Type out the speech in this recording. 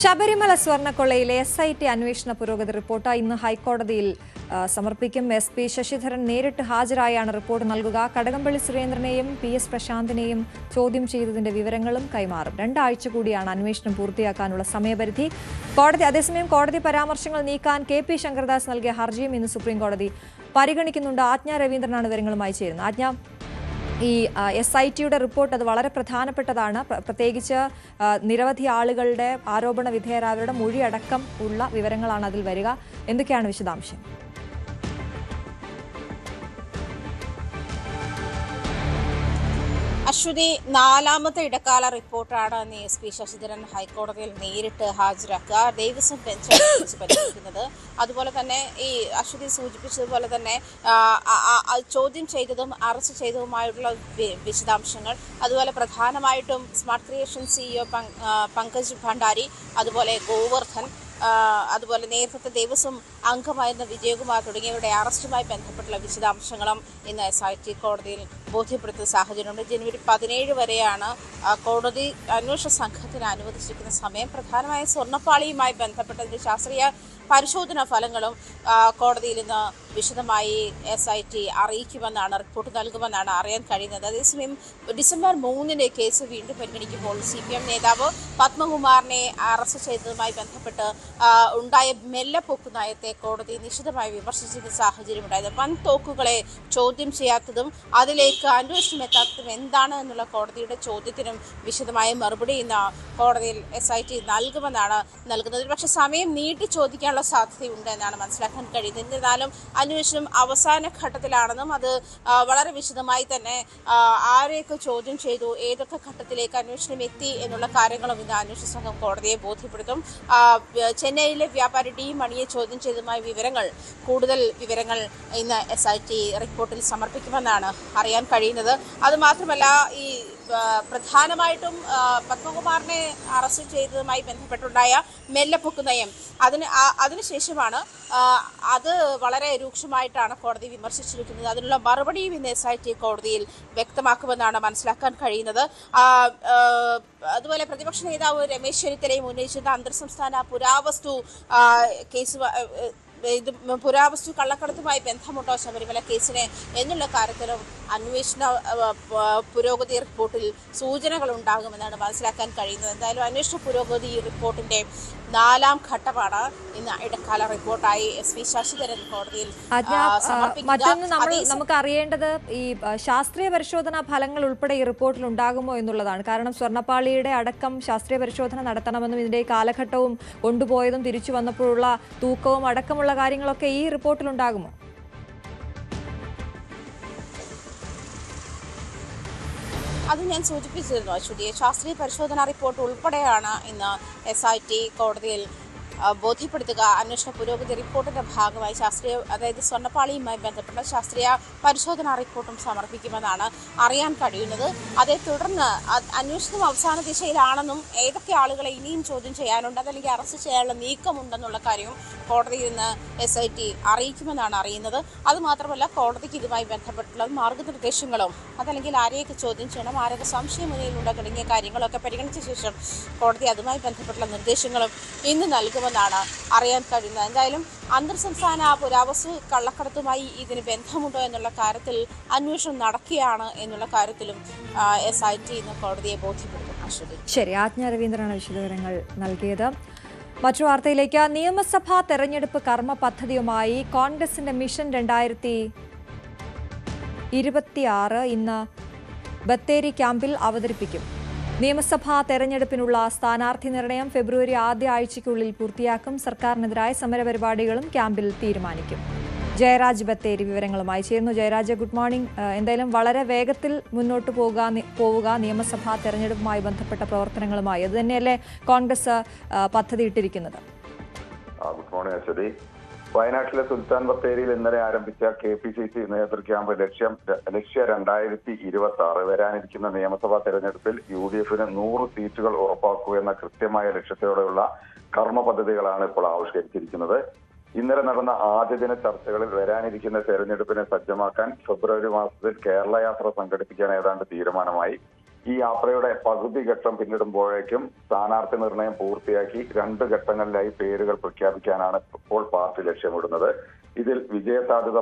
Sabarimala സ്വർണ്ണക്കൊള്ളയിലെ SIT അന്വേഷണ പുരോഗതി report ഇന്ന് ഹൈക്കോടതിയിൽ സമർപ്പിക്കും. SP ശശിധരൻ നേരിട്ട് ഹാജരായാണ് റിപ്പോർട്ട് നൽകുക. കടകംപള്ളി സുരേന്ദ്രനെയും PS പ്രശാന്തിനെയും ചോദ്യം ചെയ്തതിന്റെ വിവരങ്ങളും കൈമാറും. 2 ആഴ്ച കൂടിയാണ് അന്വേഷണം പൂർത്തിയാക്കാനുള്ള സമയപരിധി. അതേസമയം കോടതി പരാമർശങ്ങൾ നീക്കാൻ KP ശങ്കർദാസ് നൽകിയ ഹർജിയും ഇന്ന് സുപ്രീം കോടതി പരിഗണിക്കുന്നുണ്ട്. ആജ്ഞ രവീന്ദ്രനാണ് വിവരങ്ങളുമായി ചേരുന്നത്. ആജ്ഞ, ഈ SITയുടെ റിപ്പോർട്ട് അത് വളരെ പ്രധാനപ്പെട്ടതാണ്. പ്രത്യേകിച്ച് നിരവധി ആളുകളുടെ ആരോപണ വിധേയരായവരുടെ മൊഴിയടക്കം ഉള്ള വിവരങ്ങളാണ് അതിൽ വരിക. എന്തൊക്കെയാണ് വിശദാംശം? അശ്വതി, 4ാമത്തെ ഇടക്കാല റിപ്പോർട്ടാണ് SP ശശിധരൻ ഹൈക്കോടതിയിൽ നേരിട്ട് ഹാജരാക്കുക. ദേവസ്വം ബെഞ്ചാണ് പരിഗണിക്കുന്നത്. അതുപോലെ തന്നെ ഈ അശ്വതി സൂചിപ്പിച്ചതുപോലെ തന്നെ ചോദ്യം ചെയ്തതും അറസ്റ്റ് ചെയ്തതുമായിട്ടുള്ള വിശദാംശങ്ങൾ, അതുപോലെ പ്രധാനമായിട്ടും smart creation CEO Pankaj Bhandari, അതുപോലെ ഗോവർദ്ധൻ, അതുപോലെ നേരത്തെ ദേവസ്വം അംഗമായിരുന്ന വിജയകുമാർ തുടങ്ങിയവരുടെ അറസ്റ്റുമായി ബന്ധപ്പെട്ടുള്ള വിശദാംശങ്ങളും ഇന്ന് SIT കോടതിയിൽ ബോധ്യപ്പെടുത്തുന്ന സാഹചര്യമുണ്ട്. ജനുവരി 17 വരെയാണ് കോടതി അന്വേഷണ സംഘത്തിന് അനുവദിച്ചിരിക്കുന്ന സമയം. പ്രധാനമായും സ്വർണ്ണപ്പാളിയുമായി ബന്ധപ്പെട്ടതിന്റെ ശാസ്ത്രീയ പരിശോധനാ ഫലങ്ങളും കോടതിയിൽ ഇന്ന് വിശദമായി SIT അറിയിക്കുമെന്നാണ്, റിപ്പോർട്ട് നൽകുമെന്നാണ് അറിയാൻ കഴിയുന്നത്. അതേസമയം ഡിസംബർ 3 കേസ് വീണ്ടും പരിഗണിക്കുമ്പോൾ CPM നേതാവ് പത്മകുമാറിനെ അറസ്റ്റ് ചെയ്തതുമായി ബന്ധപ്പെട്ട് ഉണ്ടായ മെല്ലെപ്പൊക്ക് നയത്തെ കോടതി നിശിതമായി വിമർശിച്ചിരുന്ന സാഹചര്യമുണ്ടായത്. വൻതോക്കുകളെ ചോദ്യം ചെയ്യാത്തതും അതിലേക്ക് അന്വേഷണം എത്താത്തതും എന്താണ് എന്നുള്ള കോടതിയുടെ ചോദ്യത്തിനും വിശദമായ മറുപടി ഇന്ന് കോടതിയിൽ SIT നൽകുമെന്നാണ് നൽകുന്നത്. പക്ഷേ സമയം നീട്ടി ചോദിക്കാനുള്ള സാധ്യതയുണ്ട് എന്നാണ് മനസ്സിലാക്കാൻ കഴിയുന്നത്. എന്നിരുന്നാലും അന്വേഷണം അവസാന ഘട്ടത്തിലാണെന്നും അത് വളരെ വിശദമായി തന്നെ ആരെയൊക്കെ ചോദ്യം ചെയ്തു, ഏതൊക്കെ ഘട്ടത്തിലേക്ക് അന്വേഷണം എത്തി എന്നുള്ള കാര്യങ്ങളും ഇന്ന് അന്വേഷണ സംഘം കോടതിയെ ബോധ്യപ്പെടുത്തും. ചെന്നൈയിലെ വ്യാപാരി D മണിയെ ചോദ്യം ചെയ്തതുമായ കൂടുതൽ വിവരങ്ങൾ ഇന്ന് SIT റിപ്പോർട്ടിൽ സമർപ്പിക്കുമെന്നാണ് അറിയാൻ കഴിയുന്നത്. അതുമാത്രമല്ല, ഈ പ്രധാനമായിട്ടും പത്മകുമാറിനെ അറസ്റ്റ് ചെയ്തതുമായി ബന്ധപ്പെട്ടുണ്ടായ മെല്ലെപ്പൊക്ക് നയം, അതിനുശേഷമാണ് അത് വളരെ രൂക്ഷമായിട്ടാണ് കോടതി വിമർശിച്ചിരിക്കുന്നത്. അതിനുള്ള മറുപടിയും ഇന്ന് SIT കോടതിയിൽ വ്യക്തമാക്കുമെന്നാണ് മനസ്സിലാക്കാൻ കഴിയുന്നത്. അതുപോലെ പ്രതിപക്ഷ നേതാവ് രമേശ് ചെന്നിത്തലയും ഉന്നയിച്ചിരുന്ന അന്തർ സംസ്ഥാന പുരാവസ്തു കേസ്, പുരാവസ്തു കള്ളക്കടത്തുമായി ബന്ധമുണ്ടോ ശബരിമല കേസിന് എന്നുള്ള കാര്യത്തിലും അന്വേഷണ പുരോഗതി റിപ്പോർട്ടിൽ സൂചനകൾ ഉണ്ടാകുമെന്നാണ് മനസ്സിലാക്കാൻ കഴിയുന്നത്. എന്തായാലും അന്വേഷണ പുരോഗതി റിപ്പോർട്ടിന്റെ 4ാം ഘട്ടമാണ് ഇന്ന് ഇടക്കാല റിപ്പോർട്ടായി SP ശശിധരൻ കോടതിയിൽ മറ്റൊന്ന് നമുക്ക് അറിയേണ്ടത് ഈ ശാസ്ത്രീയ പരിശോധനാ ഫലങ്ങൾ ഉൾപ്പെടെ ഈ റിപ്പോർട്ടിൽ ഉണ്ടാകുമോ എന്നുള്ളതാണ്. കാരണം സ്വർണ്ണപ്പാളിയുടെ അടക്കം ശാസ്ത്രീയ പരിശോധന നടത്തണമെന്നും ഇതിന്റെ കാലഘട്ടവും കൊണ്ടുപോയതും തിരിച്ചു വന്നപ്പോഴുള്ള തൂക്കവും അടക്കമുള്ള കാര്യങ്ങളൊക്കെ ഈ റിപ്പോർട്ടിൽ ഉണ്ടാകുമോ? അത് ഞാൻ സൂചിപ്പിച്ചിരുന്നു അശ്വതി. ശാസ്ത്രീയ പരിശോധനാ റിപ്പോർട്ട് ഉൾപ്പെടെയാണ് ഇന്ന് SIT കോടതിയിൽ ബോധ്യപ്പെടുത്തുക. അന്വേഷണ പുരോഗതി റിപ്പോർട്ടിന്റെ ഭാഗമായി അതായത് സ്വർണ്ണപ്പാളിയുമായി ബന്ധപ്പെട്ട ശാസ്ത്രീയ പരിശോധനാ റിപ്പോർട്ടും സമർപ്പിക്കുമെന്നാണ് അറിയാൻ കഴിയുന്നത്. അതേ തുടർന്ന് അന്വേഷണം അവസാന ദിശയിലാണെന്നും ഏതൊക്കെ ആളുകളെ ഇനിയും ചോദ്യം ചെയ്യാനുണ്ട്, അതല്ലെങ്കിൽ അറസ്റ്റ് ചെയ്യാനുള്ള നീക്കമുണ്ടെന്നുള്ള കാര്യവും കോടതിയിൽ നിന്ന് SIT അറിയിക്കുമെന്നാണ് അറിയുന്നത്. അതുമാത്രമല്ല, കോടതിക്ക് ഇതുമായി ബന്ധപ്പെട്ടുള്ള മാർഗനിർദ്ദേശങ്ങളും, അതല്ലെങ്കിൽ ആരെയൊക്കെ ചോദ്യം ചെയ്യണം, ആരൊക്കെ സംശയം മുന്നിലുണ്ട് തുടങ്ങിയ കാര്യങ്ങളൊക്കെ പരിഗണിച്ച ശേഷം കോടതി അതുമായി ബന്ധപ്പെട്ടുള്ള നിർദ്ദേശങ്ങളും ഇന്ന് നൽകുമെന്നാണ് അറിയാൻ കഴിയുന്നത്. എന്തായാലും അന്തർ സംസ്ഥാന പുരാവസ്തു കള്ളക്കടത്തുമായി ഇതിന് ബന്ധമുണ്ടോ എന്നുള്ള കാര്യത്തിൽ അന്വേഷണം നടക്കുകയാണ് എന്നുള്ള കാര്യത്തിലും SIT ഇന്ന് കോടതിയെ ബോധ്യപ്പെടുത്തും. അശ്വതി, ശരി. ആജ്ഞ രവീന്ദ്രനാണ് വിശദവിവരങ്ങൾ നൽകിയത്. മറ്റു വാർത്തയിലേക്ക്. നിയമസഭാ തെരഞ്ഞെടുപ്പ് കർമ്മ പദ്ധതിയുമായി കോൺഗ്രസിന്റെ മിഷൻ 2026 ഇന്ന് ബത്തേരി ക്യാമ്പിൽ അവതരിപ്പിക്കും. നിയമസഭാ തെരഞ്ഞെടുപ്പിനുള്ള സ്ഥാനാർത്ഥി നിർണയം ഫെബ്രുവരി ആദ്യ ആഴ്ചയ്ക്കുള്ളിൽ പൂർത്തിയാക്കും. സർക്കാരിനെതിരായ സമരപരിപാടികളും ക്യാമ്പിൽ തീരുമാനിക്കും. ജയരാജ് ബത്തേരി വിവരങ്ങളുമായി ചേരുന്നു. Jayaraj, good morning. എന്തായാലും വളരെ വേഗത്തിൽ മുന്നോട്ട് പോവുക നിയമസഭാ തെരഞ്ഞെടുപ്പുമായി ബന്ധപ്പെട്ട പ്രവർത്തനങ്ങളുമായി, അത് തന്നെയല്ലേ കോൺഗ്രസ് പദ്ധതി ഇട്ടിരിക്കുന്നത്? Good morning Aswathi. വയനാട്ടിലെ സുൽത്താൻ ബത്തേരിയിൽ ഇന്നലെ ആരംഭിച്ച KPCC നേതൃ ക്യാമ്പ് ലക്ഷ്യ 2026 വരാനിരിക്കുന്ന നിയമസഭാ തെരഞ്ഞെടുപ്പിൽ UDFന് 100 സീറ്റുകൾ ഉറപ്പാക്കുക എന്ന കൃത്യമായ ലക്ഷ്യത്തോടെയുള്ള കർമ്മ പദ്ധതികളാണ് ഇപ്പോൾ ആവിഷ്കരിച്ചിരിക്കുന്നത്. ഇന്നലെ നടന്ന ആദ്യ ദിന ചർച്ചകളിൽ വരാനിരിക്കുന്ന തെരഞ്ഞെടുപ്പിനെ സജ്ജമാക്കാൻ ഫെബ്രുവരി മാസത്തിൽ കേരള യാത്ര സംഘടിപ്പിക്കാൻ ഏതാണ്ട് തീരുമാനമായി. ഈ യാത്രയുടെ പകുതി ഘട്ടം പിന്നിടുമ്പോഴേക്കും സ്ഥാനാർത്ഥി നിർണയം പൂർത്തിയാക്കി 2 ഘട്ടങ്ങളിലായി പേരുകൾ പ്രഖ്യാപിക്കാനാണ് ഇപ്പോൾ പാർട്ടി ലക്ഷ്യമിടുന്നത്. ഇതിൽ വിജയസാധ്യത